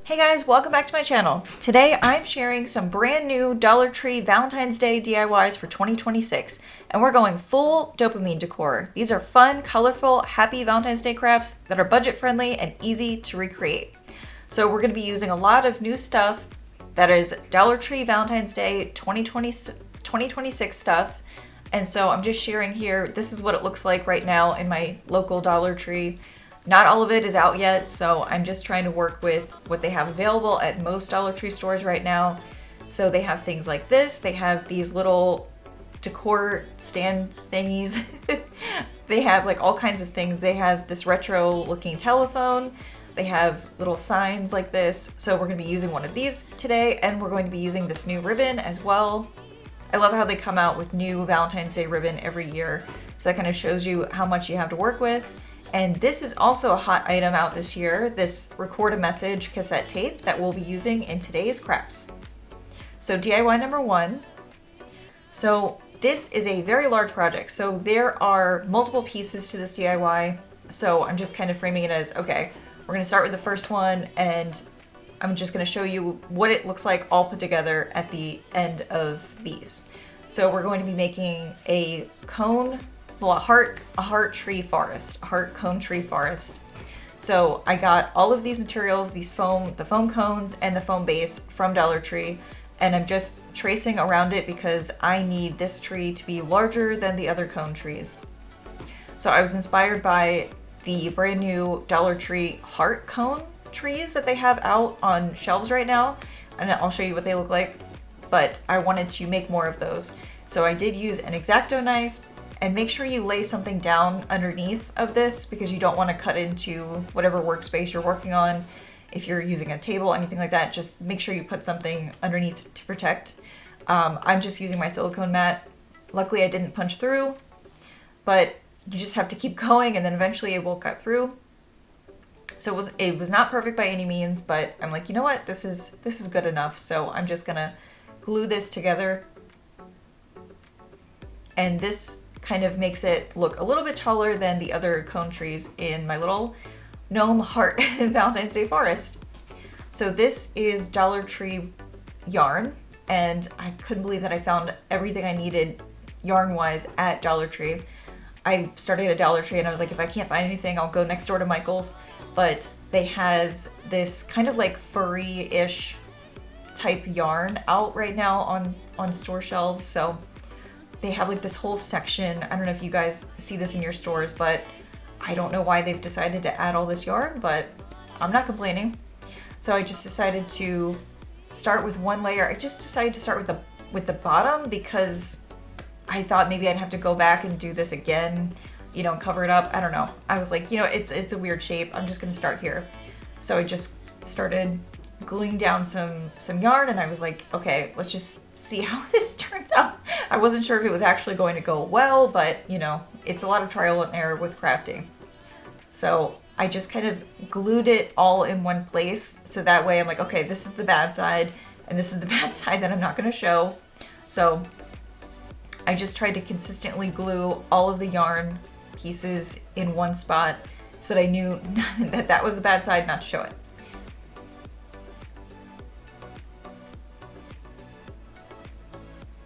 Hey guys, welcome back to my channel. Today I'm sharing some brand new Dollar Tree Valentine's Day DIYs for 2026, and we're going full dopamine decor. These are fun, colorful, happy Valentine's Day crafts that are budget friendly and easy to recreate. So we're going to be using a lot of new stuff that is Dollar Tree Valentine's Day 2026 stuff. And so I'm just sharing here, this is what it looks like right now in my local Dollar Tree. Not all of it is out yet, so I'm just trying to work with what they have available at most Dollar Tree stores right now. So they have things like this. They have these little decor stand thingies. They have like all kinds of things. They have this retro looking telephone. They have little signs like this. So we're going to be using one of these today, and we're going to be using this new ribbon as well. I love how they come out with new Valentine's Day ribbon every year. So that kind of shows you how much you have to work with. And this is also a hot item out this year, this record a message cassette tape that we'll be using in today's crafts. So DIY number one. So this is a very large project. So there are multiple pieces to this DIY. So I'm just kind of framing it as, okay, we're gonna start with the first one, and I'm just gonna show you what it looks like all put together at the end of these. So we're going to be making a cone, well, a heart cone tree forest. So I got all of these materials, the foam cones and the foam base from Dollar Tree, and I'm just tracing around it because I need this tree to be larger than the other cone trees. So I was inspired by the brand new Dollar Tree heart cone trees that they have out on shelves right now, and I'll show you what they look like, but I wanted to make more of those. So I did use an X-Acto knife. And make sure you lay something down underneath of this because you don't want to cut into whatever workspace you're working on. If you're using a table, anything like that, just make sure you put something underneath to protect. I'm just using my silicone mat. Luckily I didn't punch through, but you just have to keep going and then eventually it will cut through. So it was not perfect by any means, but I'm like, you know what, this is good enough. So I'm just gonna glue this together. And this kind of makes it look a little bit taller than the other cone trees in my little gnome heart Valentine's Day forest. So this is Dollar Tree yarn, and I couldn't believe that I found everything I needed yarn-wise at Dollar Tree. I started at Dollar Tree and I was like, if I can't find anything, I'll go next door to Michael's. But they have this kind of like furry-ish type yarn out right now on store shelves. So they have like this whole section. I don't know if you guys see this in your stores, but I don't know why they've decided to add all this yarn, but I'm not complaining. So I just decided to start with one layer. I just decided to start with the bottom because I thought maybe I'd have to go back and do this again, you know, and cover it up. I don't know. I was like, you know, it's a weird shape. I'm just gonna start here. So I just started gluing down some yarn, and I was like, okay, let's just see how this turns out. I wasn't sure if it was actually going to go well, but you know, it's a lot of trial and error with crafting. So I just kind of glued it all in one place. So that way I'm like, okay, this is the bad side and this is the bad side that I'm not going to show. So I just tried to consistently glue all of the yarn pieces in one spot so that I knew that was the bad side, not to show it.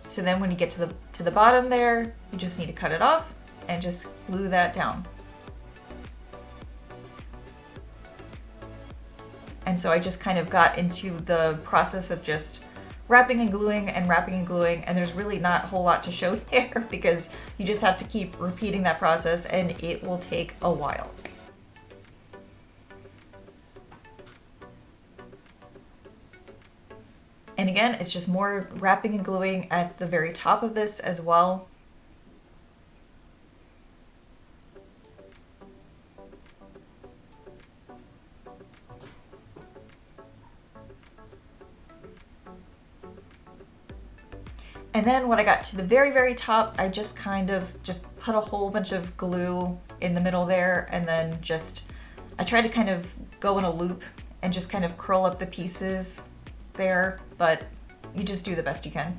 So then when you get to the bottom there, you just need to cut it off and just glue that down. And so I just kind of got into the process of just wrapping and gluing and wrapping and gluing, and there's really not a whole lot to show there because you just have to keep repeating that process and it will take a while. And again, it's just more wrapping and gluing at the very top of this as well. And then when I got to the very, very top, I just kind of just put a whole bunch of glue in the middle there, and then I tried to kind of go in a loop and just kind of curl up the pieces there, but you just do the best you can.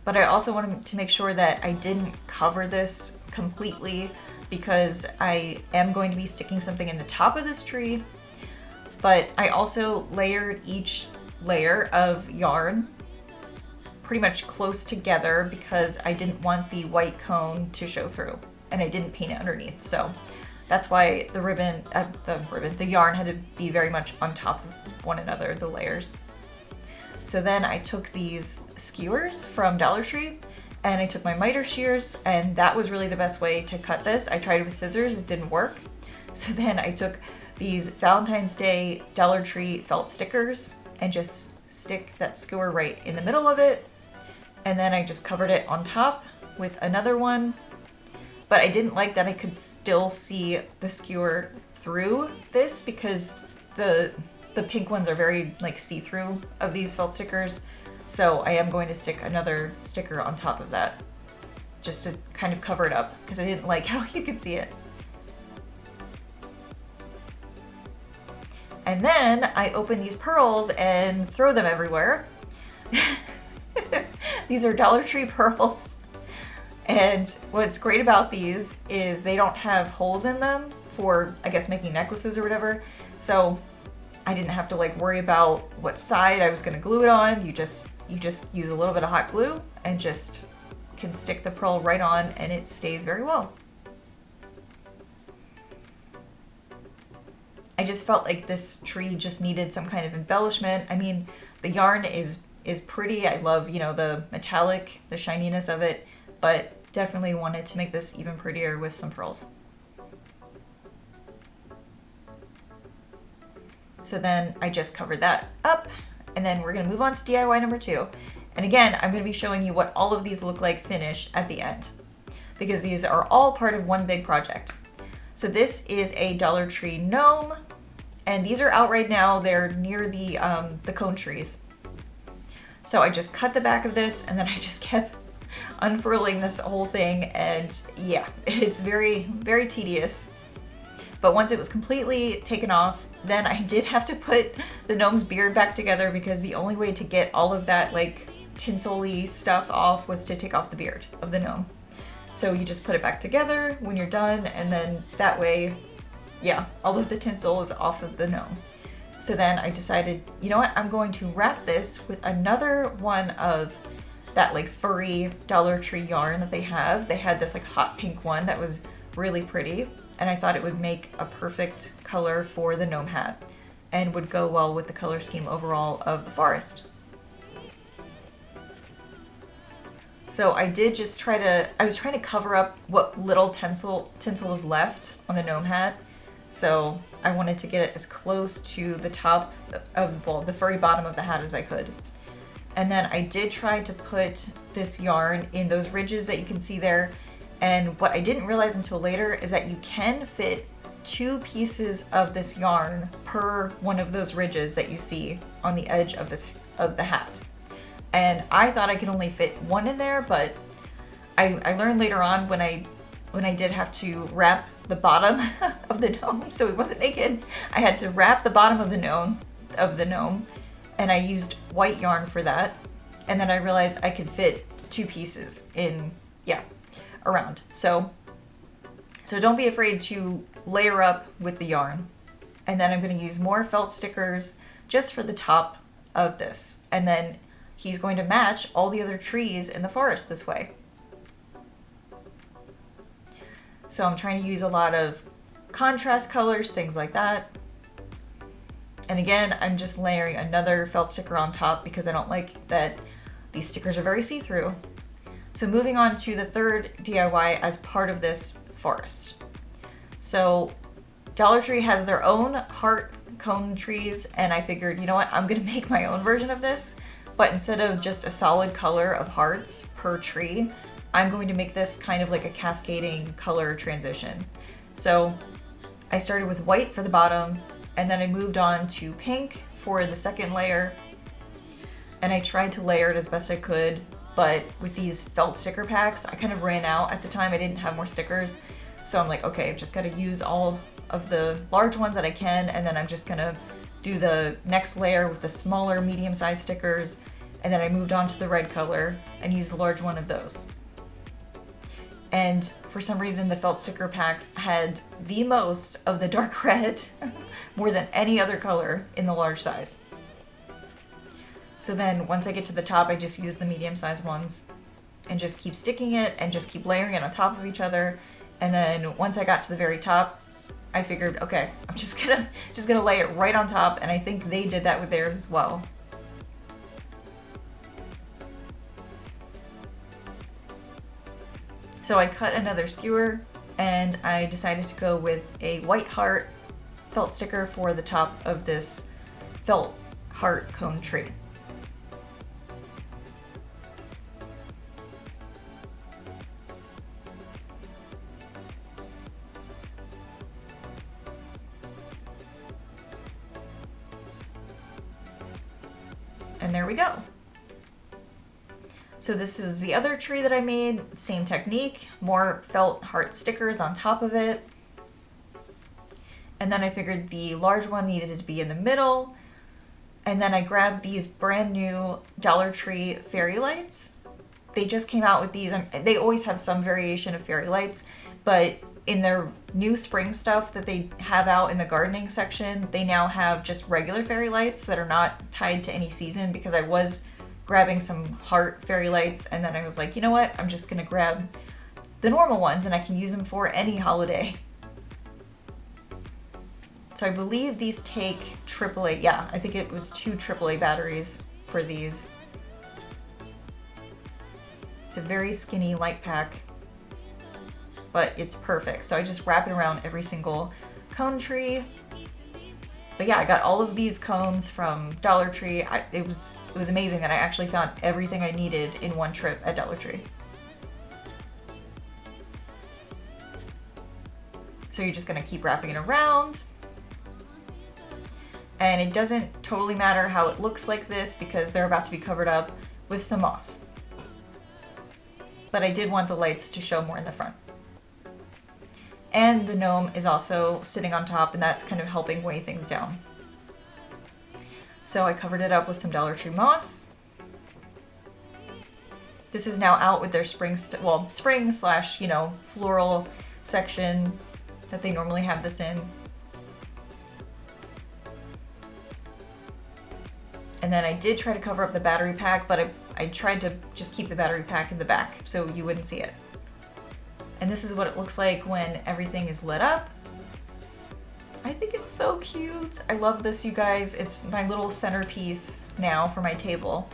But I also wanted to make sure that I didn't cover this completely because I am going to be sticking something in the top of this tree. But I also layered each layer of yarn pretty much close together because I didn't want the white cone to show through, and I didn't paint it underneath. So that's why the yarn had to be very much on top of one another, the layers. So then I took these skewers from Dollar Tree and I took my miter shears, and that was really the best way to cut this. I tried it with scissors, it didn't work. So then I took these Valentine's Day Dollar Tree felt stickers and just stick that skewer right in the middle of it. And then I just covered it on top with another one. But I didn't like that I could still see the skewer through this because the pink ones are very like see-through of these felt stickers. So I am going to stick another sticker on top of that just to kind of cover it up because I didn't like how you could see it. And then I open these pearls and throw them everywhere. These are Dollar Tree pearls. And what's great about these is they don't have holes in them for, I guess, making necklaces or whatever. So I didn't have to like worry about what side I was gonna glue it on. You just use a little bit of hot glue and just can stick the pearl right on and it stays very well. I just felt like this tree just needed some kind of embellishment. I mean, the yarn is pretty. I love, you know, the metallic, the shininess of it, but definitely wanted to make this even prettier with some pearls. So then I just covered that up, and then we're gonna move on to DIY number 2. And again, I'm gonna be showing you what all of these look like finished at the end, because these are all part of one big project. So this is a Dollar Tree gnome, and these are out right now. They're near the cone trees. So I just cut the back of this, and then I just kept unfurling this whole thing, and yeah, it's very, very tedious. But once it was completely taken off, then I did have to put the gnome's beard back together because the only way to get all of that like tinsel-y stuff off was to take off the beard of the gnome. So you just put it back together when you're done, and then that way, yeah, all of the tinsel is off of the gnome. So then I decided, you know what, I'm going to wrap this with another one of that like furry Dollar Tree yarn that they have. They had this like hot pink one that was really pretty, and I thought it would make a perfect color for the gnome hat and would go well with the color scheme overall of the forest. So I did just I was trying to cover up what little tinsel was left on the gnome hat. So I wanted to get it as close to the top of, well, the furry bottom of the hat as I could. And then I did try to put this yarn in those ridges that you can see there. And what I didn't realize until later is that you can fit 2 pieces of this yarn per one of those ridges that you see on the edge of the hat. And I thought I could only fit 1 in there, but I learned later on when I did have to wrap the bottom of the gnome so it wasn't naked. I had to wrap the bottom of the gnome, and I used white yarn for that. And then I realized I could fit 2 pieces in, yeah, around. So don't be afraid to layer up with the yarn. And then I'm going to use more felt stickers just for the top of this. And then he's going to match all the other trees in the forest this way. So I'm trying to use a lot of contrast colors, things like that. And again, I'm just layering another felt sticker on top because I don't like that these stickers are very see-through. So moving on to the third DIY as part of this forest. So Dollar Tree has their own heart cone trees, and I figured, you know what, I'm gonna make my own version of this, but instead of just a solid color of hearts per tree, I'm going to make this kind of like a cascading color transition. So I started with white for the bottom, and then I moved on to pink for the second layer, and I tried to layer it as best I could, but with these felt sticker packs, I kind of ran out at the time. I didn't have more stickers, so I'm like, okay, I've just got to use all of the large ones that I can, and then I'm just gonna do the next layer with the smaller medium-sized stickers, and then I moved on to the red color and used the large one of those. And for some reason, the felt sticker packs had the most of the dark red, more than any other color in the large size. So then once I get to the top, I just use the medium-sized ones and just keep sticking it and just keep layering it on top of each other. And then once I got to the very top, I figured, okay, I'm just gonna lay it right on top, and I think they did that with theirs as well. So I cut another skewer, and I decided to go with a white heart felt sticker for the top of this felt heart cone tree. And there we go. So this is the other tree that I made, same technique, more felt heart stickers on top of it. And then I figured the large one needed to be in the middle. And then I grabbed these brand new Dollar Tree fairy lights. They just came out with these. They always have some variation of fairy lights, but in their new spring stuff that they have out in the gardening section, they now have just regular fairy lights that are not tied to any season, because I was grabbing some heart fairy lights, and then I was like, you know what, I'm just gonna grab the normal ones and I can use them for any holiday. So I believe these take AAA, yeah, I think it was 2 AAA batteries for these. It's a very skinny light pack, but it's perfect. So I just wrap it around every single cone tree. But yeah, I got all of these cones from Dollar Tree. It was amazing that I actually found everything I needed in one trip at Dollar Tree. So you're just gonna keep wrapping it around. And it doesn't totally matter how it looks like this, because they're about to be covered up with some moss. But I did want the lights to show more in the front. And the gnome is also sitting on top, and that's kind of helping weigh things down. So I covered it up with some Dollar Tree moss. This is now out with their spring slash, floral section that they normally have this in. And then I did try to cover up the battery pack, but I tried to just keep the battery pack in the back so you wouldn't see it. And this is what it looks like when everything is lit up. I think it's so cute. I love this, you guys. It's my little centerpiece now for my table.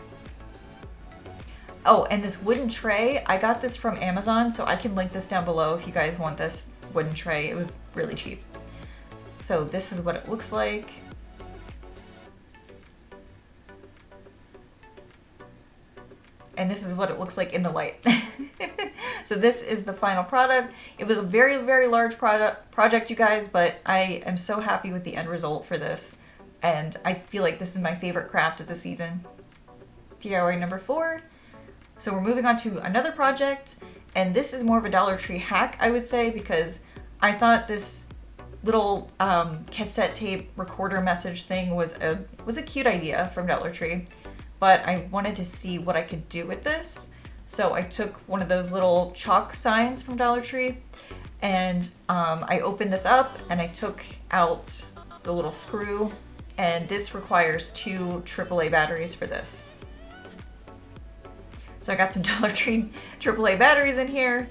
Oh, and this wooden tray, I got this from Amazon, so I can link this down below if you guys want this wooden tray. It was really cheap. So this is what it looks like. And this is what it looks like in the light. So this is the final product. It was a very, very large project, you guys, but I am so happy with the end result for this. And I feel like this is my favorite craft of the season. DIY number 4. So we're moving on to another project, and this is more of a Dollar Tree hack, I would say, because I thought this little cassette tape recorder message thing was a cute idea from Dollar Tree. But I wanted to see what I could do with this. So I took one of those little chalk signs from Dollar Tree, and I opened this up and I took out the little screw, and this requires 2 AAA batteries for this. So I got some Dollar Tree AAA batteries in here.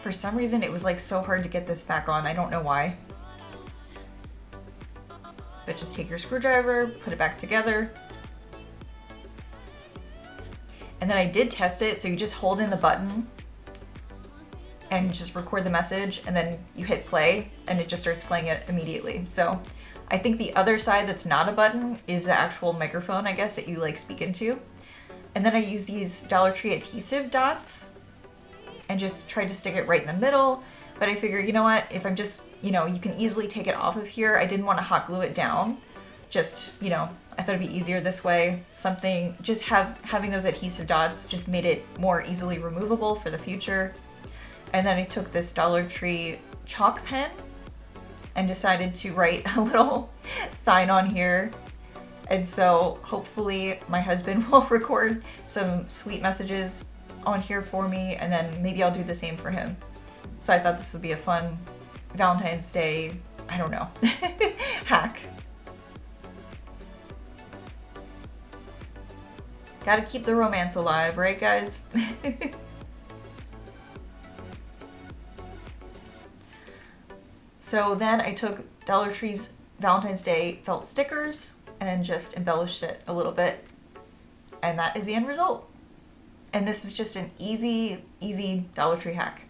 For some reason it was like so hard to get this back on. I don't know why. But just take your screwdriver, put it back together. And then I did test it, so you just hold in the button and just record the message, and then you hit play and it just starts playing it immediately. So I think the other side that's not a button is the actual microphone, I guess, that you like speak into. And then I use these Dollar Tree adhesive dots and just tried to stick it right in the middle. But I figured, you know what, if I'm just, you can easily take it off of here. I didn't want to hot glue it down. Just, I thought it'd be easier this way. Having those adhesive dots just made it more easily removable for the future. And then I took this Dollar Tree chalk pen and decided to write a little sign on here. And so hopefully my husband will record some sweet messages on here for me, and then maybe I'll do the same for him. So I thought this would be a fun Valentine's Day, I don't know, hack. Gotta keep the romance alive, right guys? So then I took Dollar Tree's Valentine's Day felt stickers and just embellished it a little bit. And that is the end result. And this is just an easy Dollar Tree hack.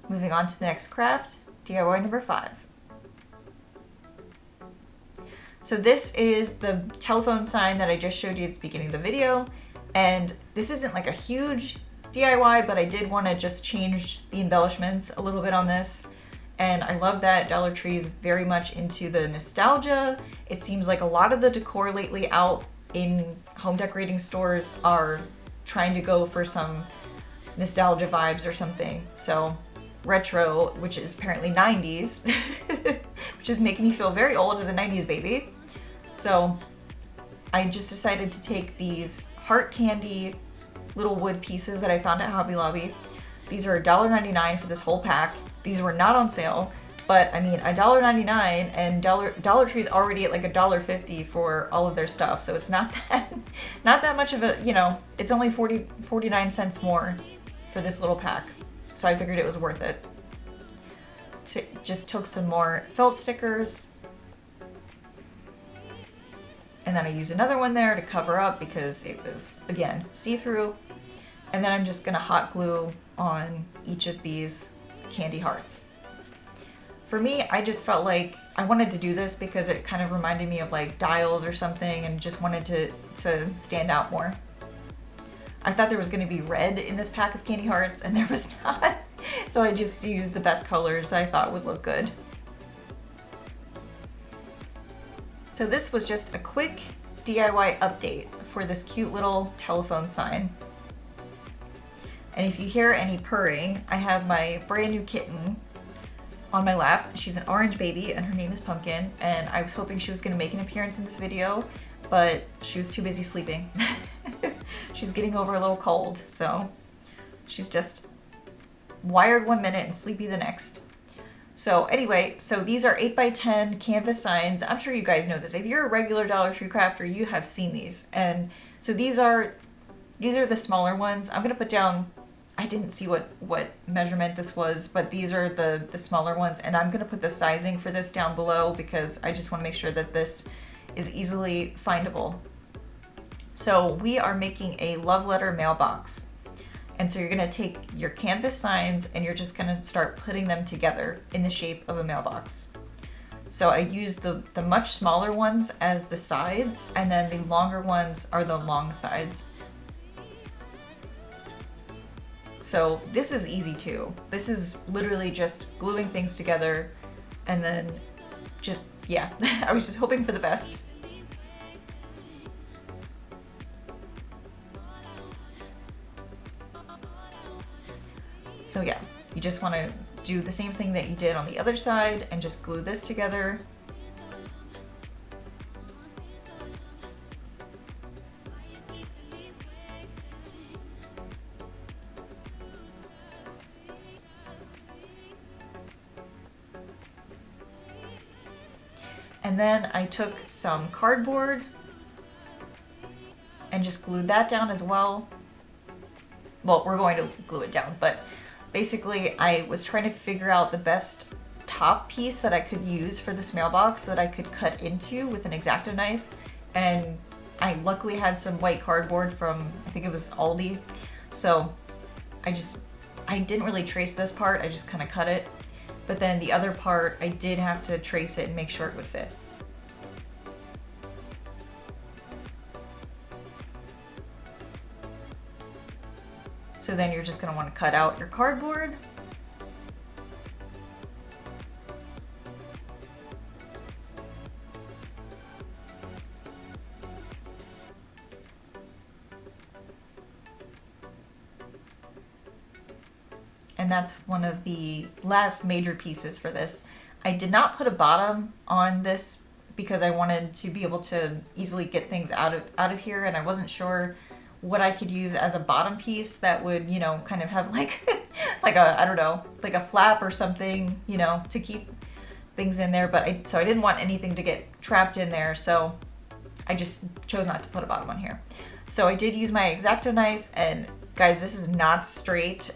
Moving on to the next craft, DIY number 5. So this is the telephone sign that I just showed you at the beginning of the video. And this isn't like a huge DIY, but I did want to just change the embellishments a little bit on this. And I love that Dollar Tree is very much into the nostalgia. It seems like a lot of the decor lately out in home decorating stores are trying to go for some nostalgia vibes or something. So retro, which is apparently 90s, which is making me feel very old as a 90s baby. So I just decided to take these heart candy little wood pieces that I found at Hobby Lobby. These are $1.99 for this whole pack. These were not on sale, but I mean $1.99, and Dollar Tree's already at like $1.50 for all of their stuff, so it's not that much of a, you know, it's only 49 cents more for this little pack. So I figured it was worth it. Just took some more felt stickers, and then I used another one there to cover up because it was, again, see-through. And then I'm just gonna hot glue on each of these candy hearts. For me, I just felt like I wanted to do this because it kind of reminded me of like dials or something, and just wanted to stand out more. I thought there was gonna be red in this pack of candy hearts, and there was not. So I just used the best colors I thought would look good. So this was just a quick DIY update for this cute little telephone sign. And if you hear any purring, I have my brand new kitten on my lap. She's an orange baby and her name is Pumpkin, and I was hoping she was gonna make an appearance in this video, but she was too busy sleeping. She's getting over a little cold, so she's just wired one minute and sleepy the next. So anyway, so these are 8x10 canvas signs. I'm sure you guys know this. If you're a regular Dollar Tree crafter, you have seen these. And so these are the smaller ones. I'm gonna put down, I didn't see what measurement this was, but these are the smaller ones, and I'm gonna put the sizing for this down below because I just wanna make sure that this is easily findable. So we are making a love letter mailbox. And so you're gonna take your canvas signs and you're just gonna start putting them together in the shape of a mailbox. So I used the much smaller ones as the sides, and then the longer ones are the long sides. So this is easy too. This is literally just gluing things together, and then just, yeah, I was just hoping for the best. So yeah, you just want to do the same thing that you did on the other side and just glue this together. And then I took some cardboard and just glued that down as well. Well, we're going to glue it down, but basically I was trying to figure out the best top piece that I could use for this mailbox that I could cut into with an X-Acto knife. And I luckily had some white cardboard from, I think it was Aldi. So I didn't really trace this part, I just kind of cut it. But then the other part, I did have to trace it and make sure it would fit. So then you're just going to want to cut out your cardboard. And that's one of the last major pieces for this. I did not put a bottom on this because I wanted to be able to easily get things out of here, and I wasn't sure what I could use as a bottom piece that would, you know, kind of have like, like a, I don't know, like a flap or something, you know, to keep things in there. But so I didn't want anything to get trapped in there. So I just chose not to put a bottom on here. So I did use my X-Acto knife, and guys, this is not straight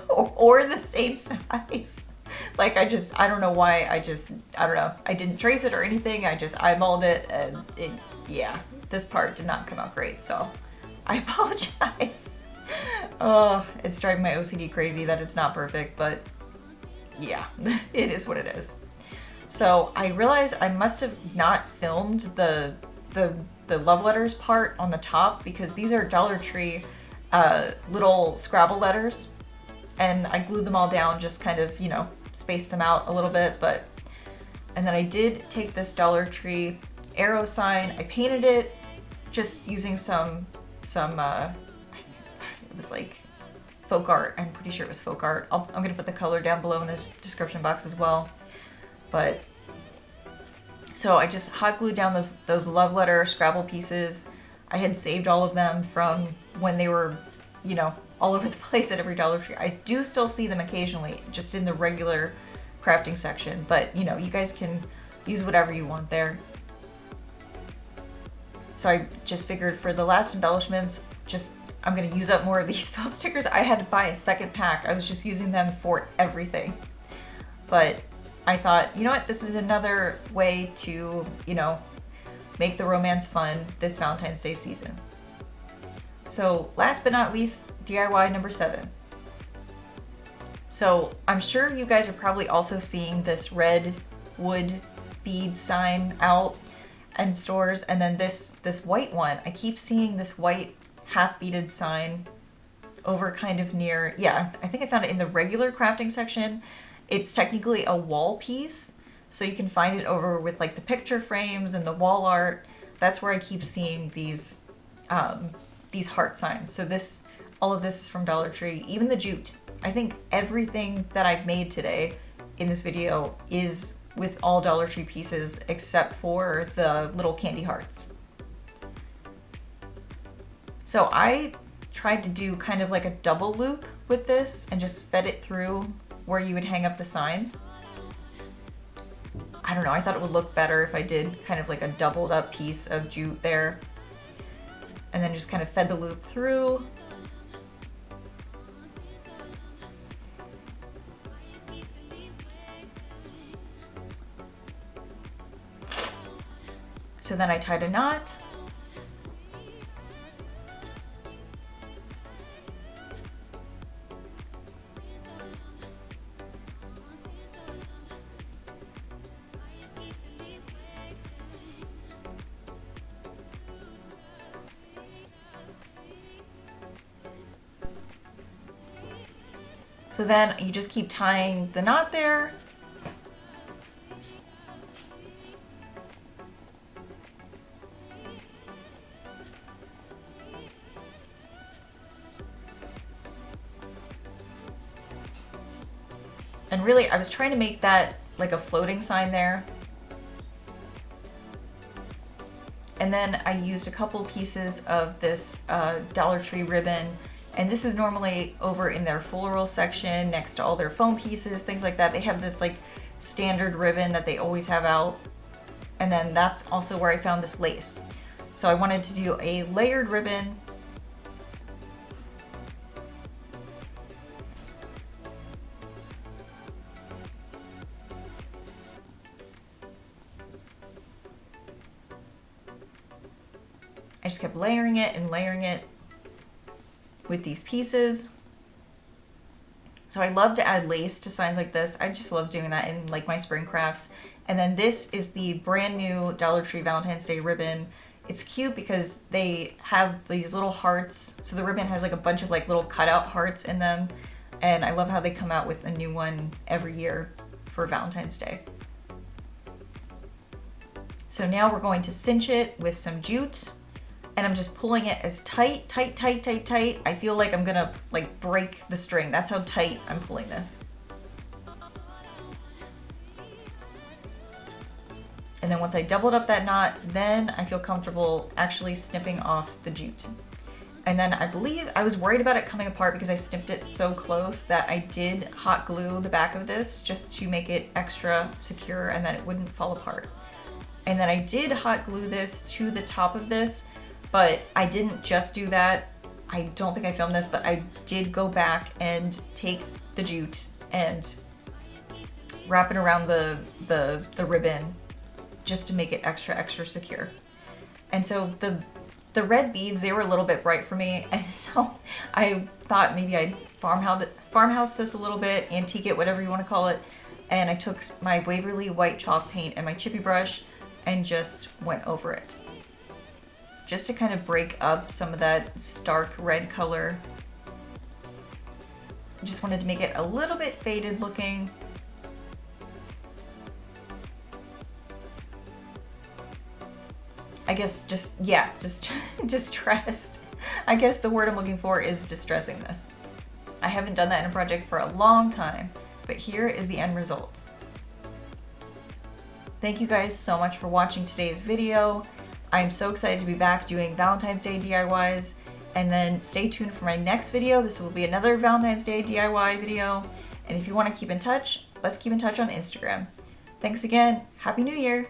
or the same size. Like I don't know why, I don't know. I didn't trace it or anything. I just eyeballed it, and yeah, this part did not come out great. So I apologize. Oh, it's driving my OCD crazy that it's not perfect, but yeah, it is what it is. So I realized I must have not filmed the love letters part on the top, because these are Dollar Tree little Scrabble letters, and I glued them all down, just kind of, you know, spaced them out a little bit. And then I did take this Dollar Tree arrow sign, I painted it just using some it was like folk art. I'm pretty sure it was folk art. I'm gonna put the color down below in the description box as well. But so I just hot glued down those love letter Scrabble pieces. I had saved all of them from when they were, you know, all over the place at every Dollar Tree. I do still see them occasionally, just in the regular crafting section, but you know, you guys can use whatever you want there. So I just figured for the last embellishments, I'm gonna use up more of these felt stickers. I had to buy a second pack. I was just using them for everything. But I thought, you know what, this is another way to, you know, make the romance fun this Valentine's Day season. So last but not least, DIY number 7. So I'm sure you guys are probably also seeing this red wood bead sign out in stores, and then this white one. I keep seeing this white half beaded sign over kind of near, yeah, I think I found it in the regular crafting section. It's technically a wall piece, so you can find it over with like the picture frames and the wall art. That's where I keep seeing these heart signs. So all of this is from Dollar Tree, even the jute. I think everything that I've made today in this video is with all Dollar Tree pieces except for the little candy hearts. So I tried to do kind of like a double loop with this and just fed it through where you would hang up the sign. I don't know, I thought it would look better if I did kind of like a doubled up piece of jute there, and then just kind of fed the loop through. So then I tied a knot. So then you just keep tying the knot there. And really, I was trying to make that like a floating sign there. And then I used a couple pieces of this Dollar Tree ribbon. And this is normally over in their floral section next to all their foam pieces, things like that. They have this like standard ribbon that they always have out. And then that's also where I found this lace. So I wanted to do a layered ribbon. I just kept layering it and layering it with these pieces. So I love to add lace to signs like this. I just love doing that in like my spring crafts. And then this is the brand new Dollar Tree Valentine's Day ribbon. It's cute because they have these little hearts. So the ribbon has like a bunch of like little cutout hearts in them. And I love how they come out with a new one every year for Valentine's Day. So now we're going to cinch it with some jute. And I'm just pulling it as tight. I feel like I'm gonna like break the string. That's how tight I'm pulling this. And then once I doubled up that knot, then I feel comfortable actually snipping off the jute. And then I believe I was worried about it coming apart because I snipped it so close that I did hot glue the back of this just to make it extra secure and that it wouldn't fall apart. And then I did hot glue this to the top of this, but I didn't just do that. I don't think I filmed this, but I did go back and take the jute and wrap it around the ribbon just to make it extra secure. And so the red beads, they were a little bit bright for me, and so I thought maybe I'd farmhouse this a little bit, antique it, whatever you want to call it, and I took my Waverly white chalk paint and my chippy brush and just went over it. Just to kind of break up some of that stark red color. Just wanted to make it a little bit faded looking. I guess just distressed. I guess the word I'm looking for is distressing this. I haven't done that in a project for a long time, but here is the end result. Thank you guys so much for watching today's video. I'm so excited to be back doing Valentine's Day DIYs, and then stay tuned for my next video. This will be another Valentine's Day DIY video, and if you want to keep in touch, let's keep in touch on Instagram. Thanks again. Happy New Year!